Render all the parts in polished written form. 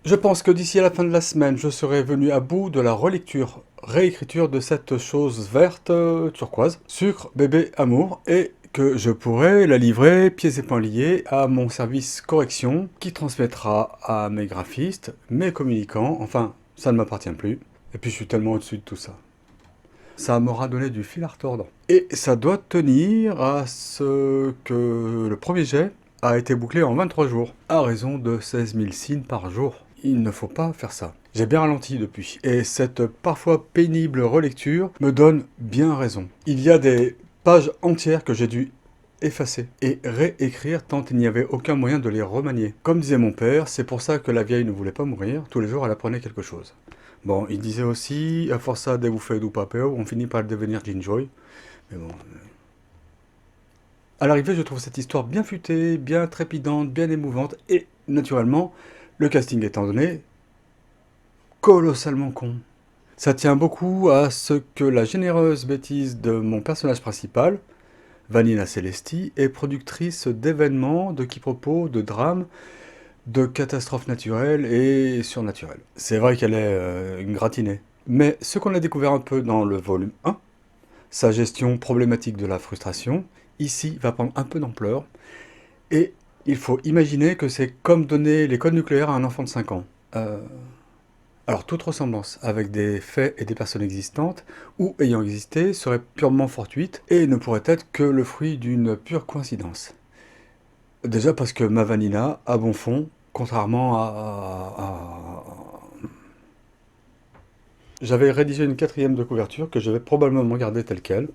Je pense que d'ici à la fin de la semaine, je serai venu à bout de la relecture, réécriture de cette chose verte turquoise, sucre, bébé, amour, et que je pourrai la livrer, pieds et poings liés, à mon service correction, qui transmettra à mes graphistes, mes communicants, enfin, ça ne m'appartient plus. Et puis je suis tellement au-dessus de tout ça. Ça m'aura donné du fil à retordre. Et ça doit tenir à ce que le premier jet a été bouclé en 23 jours, à raison de 16 000 signes par jour. Il ne faut pas faire ça. J'ai bien ralenti depuis, et cette parfois pénible relecture me donne bien raison. Il y a des pages entières que j'ai dû effacer et réécrire tant il n'y avait aucun moyen de les remanier. Comme disait mon père, c'est pour ça que la vieille ne voulait pas mourir, tous les jours elle apprenait quelque chose. Bon, il disait aussi, à força de bouffer du papel, on finit par devenir Jinjoy. Mais bon. À l'arrivée, je trouve cette histoire bien futée, bien trépidante, bien émouvante, et, naturellement, le casting étant donné, colossalement con. Ça tient beaucoup à ce que la généreuse bêtise de mon personnage principal, Vanina Celesti, est productrice d'événements, de quiproquos, de drames, de catastrophes naturelles et surnaturelles. C'est vrai qu'elle est une gratinée. Mais ce qu'on a découvert un peu dans le volume 1, sa gestion problématique de la frustration, ici va prendre un peu d'ampleur. Et il faut imaginer que c'est comme donner les codes nucléaires à un enfant de 5 ans. Alors toute ressemblance avec des faits et des personnes existantes ou ayant existé serait purement fortuite et ne pourrait être que le fruit d'une pure coïncidence. Déjà parce que ma Vanina a bon fond, contrairement J'avais rédigé une quatrième de couverture que je vais probablement garder telle quelle.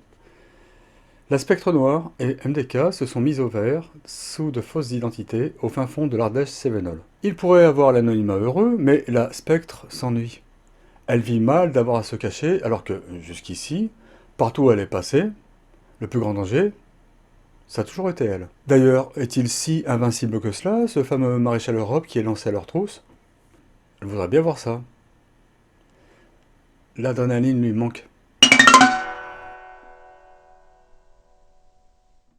La Spectre Noire et MDK se sont mis au vert, sous de fausses identités, au fin fond de l'Ardèche Cévenol. Ils pourraient avoir l'anonymat heureux, mais la Spectre s'ennuie. Elle vit mal d'avoir à se cacher, alors que, jusqu'ici, partout où elle est passée, le plus grand danger, ça a toujours été elle. D'ailleurs, est-il si invincible que cela, ce fameux maréchal Europe qui est lancé à leur trousse? Elle voudrait bien voir ça. L'adrénaline lui manque.